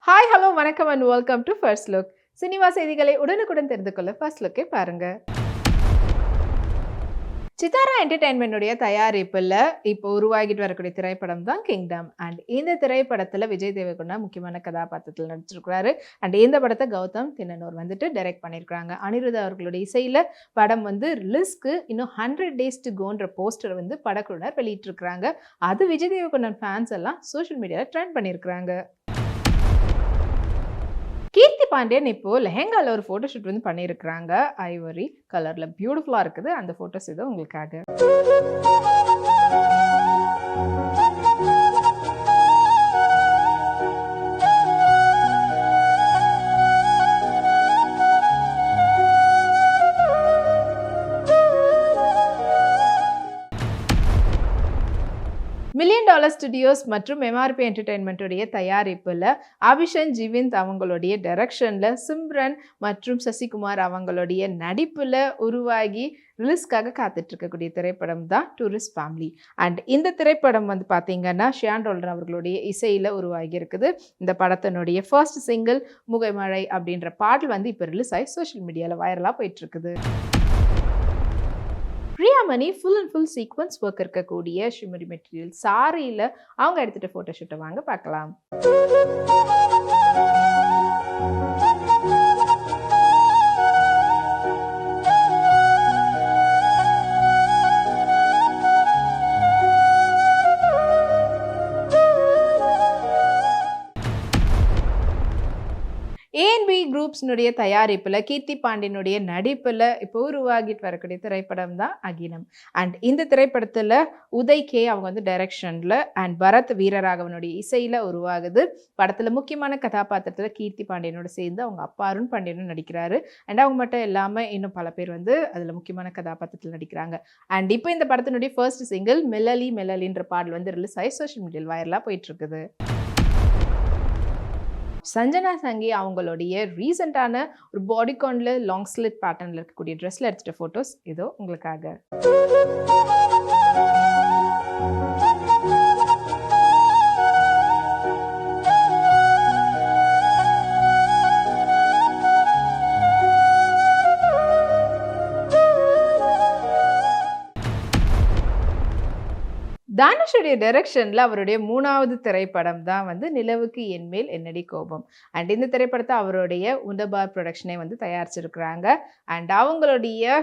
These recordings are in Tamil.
ஹாய் ஹலோ வணக்கம் and welcome to first look. Cinema செய்திகளை உடனுக்குடன் தெரிந்து கொள்ள ஃபர்ஸ்ட் லுக்கை பாருங்க. சித்தாரா என்டர்டைன்மெண்ட்டுடைய தயாரிப்பில் இப்போ உருவாகிட்டு வரக்கூடிய திரைப்படம் தான் கிங்டம். அண்ட் இந்த திரைப்படத்தில் விஜய் தேவரகொண்டா முக்கியமான கதாபாத்திரத்தில் நடிச்சிருக்கிறாரு. அண்ட் இந்த படத்தை கௌதம் தின்னனூர் டேரக்ட் பண்ணியிருக்கிறாங்க. அனிருத் அவர்களுடைய இசையில் படம் ரிலீஸ்க்கு இன்னும் 100 days to goன்ற போஸ்டர் படக்குழுவினர் வெளியிட்டிருக்கிறாங்க. அது விஜய் தேவரகொண்டன் ஃபேன்ஸ் எல்லாம் சோஷியல் மீடியாவில் ட்ரெண்ட் பண்ணியிருக்கிறாங்க. கீர்த்தி பாண்டியன் இப்போ லெஹங்கால ஒரு ஃபோட்டோ ஷூட் பண்ணியிருக்கிறாங்க. ஐவரி கலர்ல பியூட்டிஃபுல்லா இருக்குது. அந்த ஃபோட்டோஸ் இது உங்களுக்காக. $1 million ஸ்டுடியோஸ் மற்றும் எம்ஆர்பி என்டர்டைன்மெண்ட்டுடைய தயாரிப்பில் அபிஷன் ஜீவிந்த் அவங்களுடைய டைரக்ஷனில் சிம்ரன் மற்றும் சசிகுமார் அவங்களுடைய நடிப்பில் உருவாகி ரிலீஸ்க்காக காத்துட்டு இருக்கக்கூடிய திரைப்படம் தான் டூரிஸ்ட் ஃபேமிலி. அண்ட் இந்த திரைப்படம் பார்த்தீங்கன்னா ஷியான் ரோல்டன் அவர்களுடைய இசையில் உருவாகி இருக்குது. இந்த படத்தினுடைய ஃபர்ஸ்ட் சிங்கிள் முகைமழை அப்படின்ற பாடல் இப்போ ரிலீஸ் ஆகி சோஷியல் மீடியாவில் வைரலாக போயிட்டு இருக்குது. பிரியாமணி ஃபுல் சீக்வன்ஸ் ஒர்க் இருக்கக்கூடிய ஷிமரி மெட்டீரியல் சாரியில் அவங்க எடுத்துகிட்ட ஃபோட்டோ ஷூட்டை வாங்க பார்க்கலாம். ஏஎன்பி குரூப்ஸ்னுடைய தயாரிப்பில் கீர்த்தி பாண்டியனுடைய நடிப்பில் இப்போ உருவாகிட்டு வரக்கூடிய திரைப்படம் தான் அகிலம். அண்ட் இந்த திரைப்படத்தில் உதய் கே அவங்க டைரக்ஷனில் அண்ட் பரத் வீரராகவனுடைய இசையில் உருவாகுது. படத்தில் முக்கியமான கதாபாத்திரத்தில் கீர்த்தி பாண்டியனோட சேர்ந்து அவங்க அப்பா அருண் பாண்டியனும் நடிக்கிறாரு. அண்ட் அவங்க மட்டும் இல்லாமல் இன்னும் பல பேர் அதில் முக்கியமான கதாபாத்திரத்தில் நடிக்கிறாங்க. அண்ட் இப்போ இந்த படத்தினுடைய ஃபர்ஸ்ட் சிங்கிள் மெலலின்ற பாடல் ரிலீஸ் ஆகி சோஷியல் மீடியாவில் வைரலாக போயிட்டு இருக்குது. சஞ்சனா சங்கி அவங்களுடைய ரீசெண்டான ஒரு பாடிகான்ல லாங் ஸ்லிட் பேட்டர்னில் இருக்கக்கூடிய ட்ரெஸ்ல எடுத்துட்ட ஃபோட்டோஸ் இதோ உங்களுக்காக. தானுஷுடைய டைரக்ஷனில் அவருடைய 3வது திரைப்படம் தான் நிலவுக்கு என்மேல் என்னடி கோபம். அண்ட் இந்த திரைப்படத்தை அவருடைய உண்டபார் ப்ரொடக்ஷனே தயாரிச்சிருக்கிறாங்க. அண்ட் அவங்களுடைய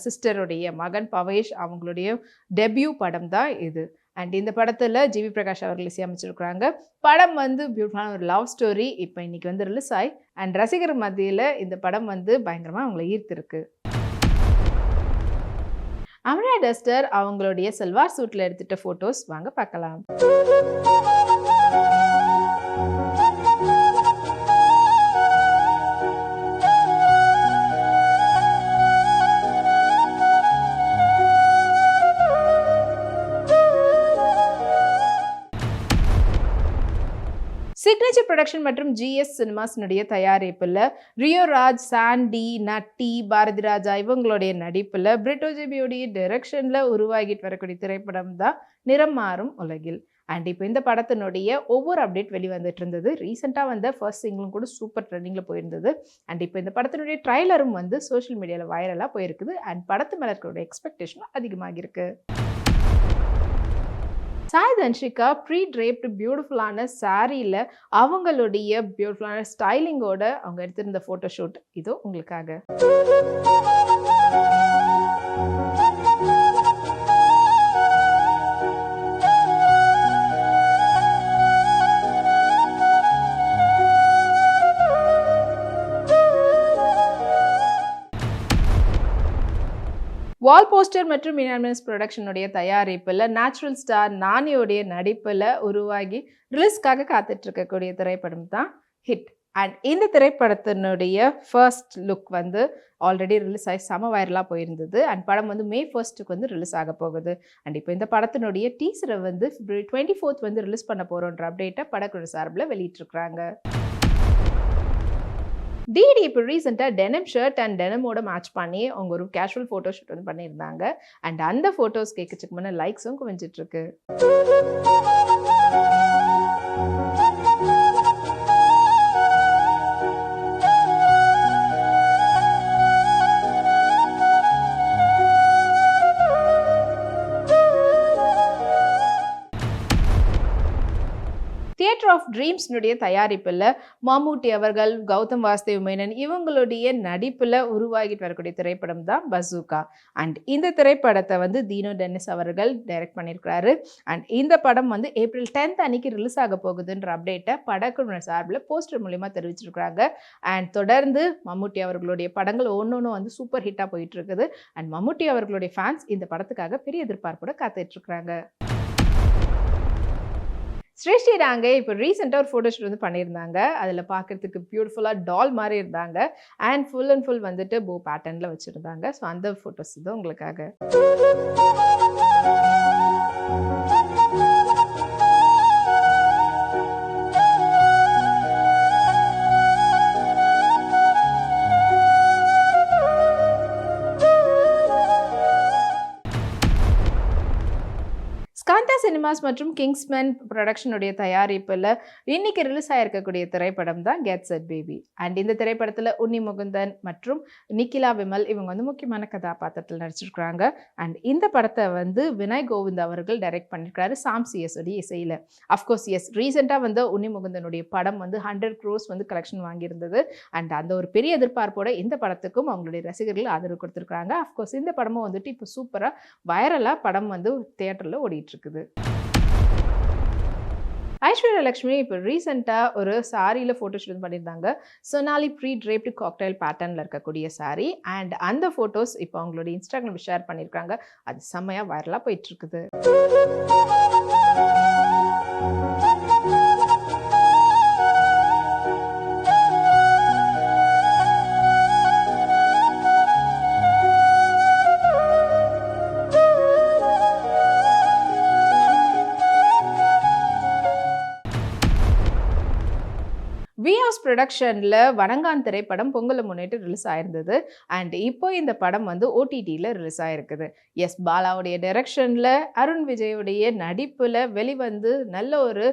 சிஸ்டருடைய மகன் பவேஷ் அவங்களுடைய டெபியூ படம் தான் இது. அண்ட் இந்த படத்தில் ஜிவி பிரகாஷ் அவர்கள் இசையமைச்சிருக்கிறாங்க. படம் பியூட்டிஃபுல்லான ஒரு லவ் ஸ்டோரி இப்போ இன்னைக்கு ரிலீஸ் ஆகி அண்ட் ரசிகர் மத்தியில் இந்த படம் பயங்கரமாக அவங்களை ஈர்த்திருக்கு. அமரா டஸ்டர் அவங்களுடைய சல்வார் சூட்ல எடுத்துட்ட போட்டோஸ் வாங்க பார்க்கலாம். சிக்னேச்சர் ப்ரொடக்ஷன் மற்றும் ஜிஎஸ் சினிமாஸ்னுடைய தயாரிப்பில் ரியோ ராஜ், சாண்டி, நட்டி, பாரதி ராஜா இவங்களுடைய நடிப்பில் பிரிட்டோ ஜெபியோடைய டைரக்ஷனில் உருவாகிட்டு வரக்கூடிய திரைப்படம் தான் நிறம் மாறும் உலகில். அண்ட் இப்போ இந்த படத்தினுடைய ஒவ்வொரு அப்டேட் வெளிவந்துட்டு இருந்தது. ரீசெண்டாக ஃபர்ஸ்ட் சிங்கிளும் கூட சூப்பர் ட்ரெண்டிங்கில் போயிருந்தது. அண்ட் இப்போ இந்த படத்தினுடைய ட்ரைலரும் சோஷியல் மீடியாவில் வைரலாக போயிருக்குது. அண்ட் படத்து மேலே இருக்கிற எக்ஸ்பெக்டேஷனும் அதிகமாகிருக்கு. சாய் தன்ஷிகா ப்ரீ ட்ரேப்டு பியூட்டிஃபுல்லான சாரியில் அவங்களுடைய பியூட்டிஃபுல்லான ஸ்டைலிங்கோட அவங்க எடுத்திருந்த ஃபோட்டோ ஷூட் இதோ உங்களுக்காக. வால் போஸ்டர் மற்றும் இனானிமஸ் ப்ரொடக்ஷனுடைய தயாரிப்பில் நேச்சுரல் ஸ்டார் நானியோடைய நடிப்பில் உருவாகி ரிலீஸ்க்காக காத்துட்டு இருக்கக்கூடிய திரைப்படம் தான் ஹிட். அண்ட் இந்த திரைப்படத்தினுடைய ஃபர்ஸ்ட் லுக் ஆல்ரெடி ரிலீஸ் ஆகி செம வைரலாக போயிருந்தது. அண்ட் படம் May 1st ரிலீஸ் ஆக போகுது. அண்ட் இப்போ இந்த படத்தினுடைய டீசரை February 24th ரிலீஸ் பண்ண போகிறோன்ற அப்டேட்டை படக்குழு சார்பில் வெளியிட்டிருக்கிறாங்க. டிடி இப்போ ரீசெண்டாக டெனிம் ஷர்ட் அண்ட் டெனிமோட மேட்ச் பண்ணி அவங்க ஒரு கேஷுவல் ஃபோட்டோ ஷூட் பண்ணியிருந்தாங்க. அண்ட் அந்த ஃபோட்டோஸ் கேட்கறதுக்கு முன்னே லைக்ஸும் குவிஞ்சிட்ருக்கு. தியேட்டர் ஆஃப் ட்ரீம்ஸ்னுடைய தயாரிப்பில் மம்முட்டி அவர்கள், கௌதம் வாசுதேவ் மேனன் இவங்களுடைய நடிப்பில் உருவாகிட்டு வரக்கூடிய திரைப்படம் தான் பசூகா. அண்ட் இந்த திரைப்படத்தை வந்து தீனோ டென்னிஸ் அவர்கள் டைரக்ட் பண்ணியிருக்கிறாரு. அண்ட் இந்த படம் வந்து ஏப்ரல் 10th அன்னைக்கு ரிலீஸ் ஆக போகுதுன்ற அப்டேட்டை படக்குழுவினர் சார்பில் போஸ்டர் மூலியமாக தெரிவிச்சிருக்கிறாங்க. அண்ட் தொடர்ந்து மம்முட்டி அவர்களுடைய படங்கள் ஒன்னொன்னும் வந்து சூப்பர் ஹிட்டாக போயிட்டு இருக்குது. அண்ட் மம்முட்டி அவர்களுடைய ஃபேன்ஸ் இந்த படத்துக்காக பெரிய எதிர்பார்ப்போட காத்துட்டு இருக்காங்க. ஸ்ரீஸ்ரீ ராங்கே இப்போ ரீசெண்டாக ஒரு ஃபோட்டோ ஷூட் வந்து பண்ணியிருந்தாங்க. அதில் பார்க்குறதுக்கு பியூட்டிஃபுல்லாக டால் மாதிரி இருந்தாங்க. அண்ட் ஃபுல் வந்துட்டு போ பேட்டர்னில் வச்சுருந்தாங்க. ஸோ அந்த ஃபோட்டோஸ் தான் உங்களுக்காக. ஸ்காந்தா சினிமாஸ் மற்றும் கிங்ஸ்மேன் ப்ரொடக்ஷனுடைய தயாரிப்பில் இன்னைக்கு ரிலீஸ் ஆகிருக்கக்கூடிய திரைப்படம் தான் கெட் செட் பேபி. அண்ட் இந்த திரைப்படத்தில் உன்னி முகுந்தன் மற்றும் நிக்கிலா விமல் இவங்க வந்து முக்கியமான கதாபாத்திரத்தில் நடிச்சிருக்கிறாங்க. அண்ட் இந்த படத்தை வந்து வினய் கோவிந்த் அவர்கள் டைரக்ட் பண்ணியிருக்காரு சாம் சிஎஸ் உடைய இசையில். அஃப்கோர்ஸ் எஸ், ரீசெண்டாக வந்து உன்னி முகுந்தனுடைய படம் வந்து 100 crores வந்து கலெக்ஷன் வாங்கியிருந்தது. அண்ட் அந்த ஒரு பெரிய எதிர்பார்ப்போட இந்த படத்துக்கும் அவங்களுடைய ரசிகர்கள் ஆதரவு கொடுத்துருக்காங்க. அஃப்கோர்ஸ் இந்த படமும் வந்துட்டு இப்போ சூப்பராக வைரலாக படம் வந்து தியேட்டரில் ஓடிட்டு இருக்குது. ஐஸ்வர்யா லட்சுமி இப்போ ரீசெண்டாக ஒரு சாரியில் ஃபோட்டோ ஷூட் பண்ணியிருந்தாங்க. சொனாலி ப்ரீ ட்ரேப்டு காக்டைல் பேட்டர்னில் இருக்கக்கூடிய சாரி. அண்ட் அந்த ஃபோட்டோஸ் இப்போ அவங்களோட இன்ஸ்டாகிராம் ஷேர் பண்ணியிருக்காங்க. அது செம்மையாக வைரலாக போயிட்டுருக்குது. விஹவுஸ் ப்ரொடக்ஷனில் வணங்கான் திரைப்படம் பொங்கலை முன்னிட்டு ரிலீஸ் ஆயிருந்தது. அண்ட் இப்போ இந்த படம் வந்து ஓடிடியில் ரிலீஸ் ஆகிருக்குது. எஸ், பாலாவுடைய டைரக்ஷனில் அருண் விஜயுடைய நடிப்பில் வெளிவந்து நல்ல ஒரு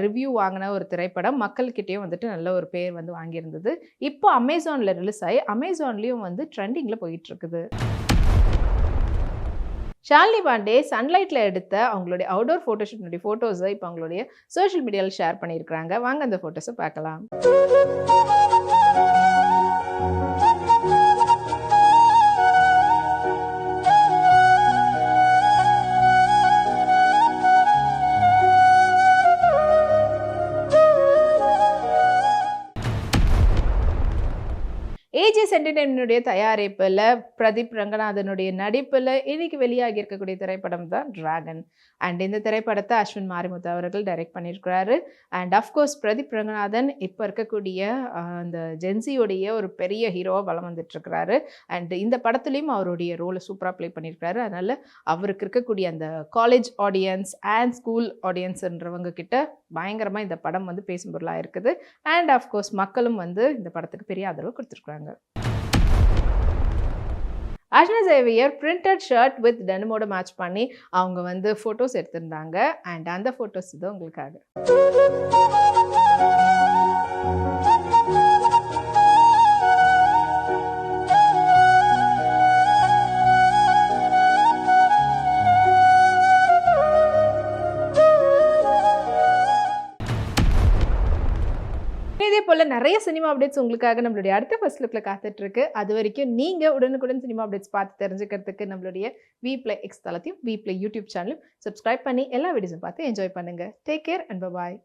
ரிவ்யூ வாங்கின ஒரு திரைப்படம். மக்கள்கிட்டையும் வந்துட்டு நல்ல ஒரு பேர் வந்து வாங்கியிருந்தது. இப்போ அமேசானில் ரிலீஸ் ஆகி அமேசான்லேயும் வந்து ட்ரெண்டிங்கில் போயிட்டுருக்குது. ஷாலினி பாண்டே சன்லைட்டில் எடுத்த அவங்களுடைய அவுடோர் ஃபோட்டோஷூட்னுடைய ஃபோட்டோஸை இப்போ அவங்களுடைய சோஷியல் மீடியாவில் ஷேர் பண்ணியிருக்கிறாங்க. வாங்க அந்த ஃபோட்டோஸை பார்க்கலாம். ஏஜிஎஸ் என்டர்டெயின்மென்ட்டுடைய தயாரிப்பில் பிரதீப் ரங்கநாதனுடைய நடிப்பில் இன்னைக்கு வெளியாகி இருக்கக்கூடிய திரைப்படம் தான் டிராகன். அண்ட் இந்த திரைப்படத்தை அஸ்வின் மாரிமுத்து அவர்கள் டைரக்ட் பண்ணியிருக்கிறாரு. அண்ட் அஃப்கோர்ஸ் பிரதீப் ரங்கநாதன் இப்போ இருக்கக்கூடிய அந்த ஜென்சியோடைய ஒரு பெரிய ஹீரோவாக வலம் வந்துட்டுருக்கிறாரு. அண்ட் இந்த படத்துலேயும் அவருடைய ரோலை சூப்பராக ப்ளே பண்ணியிருக்கிறாரு. அதனால் அவருக்கு இருக்கக்கூடிய அந்த காலேஜ் ஆடியன்ஸ் அண்ட் ஸ்கூல் ஆடியன்ஸ்ன்றவங்க கிட்ட பயங்கரமாக இந்த படம் வந்து பேசும் பொருளாக இருக்குது. அண்ட் அஃப்கோர்ஸ் மக்களும் வந்து இந்த படத்துக்கு பெரிய ஆதரவு கொடுத்துருக்குறாங்க. Archana Xavier printed shirt with டெனிமோட மேட்ச் பண்ணி அவங்க வந்து ஃபோட்டோஸ் எடுத்திருந்தாங்க. அண்ட் அந்த ஃபோட்டோஸ் தான் உங்களுக்காக. இதே போல் நிறைய சினிமா அப்டேட்ஸ் உங்களுக்காக நம்மளுடைய அடுத்த ஃபர்ஸ்ட் லுக்கில் காத்துட்ருக்கு. அது வரைக்கும் நீங்கள் உடனுக்குடன் சினிமா அப்டேட்ஸ் பார்த்து தெரிஞ்சுக்கிறதுக்கு நம்மளுடைய விப்ளே எக்ஸ் தளத்தையும் விப்ளே யூடியூப் சேனலும் சப்ஸ்கிரைப் பண்ணி எல்லா வீடியோஸும் பார்த்து என்ஜாய் பண்ணுங்கள். Take care and bye.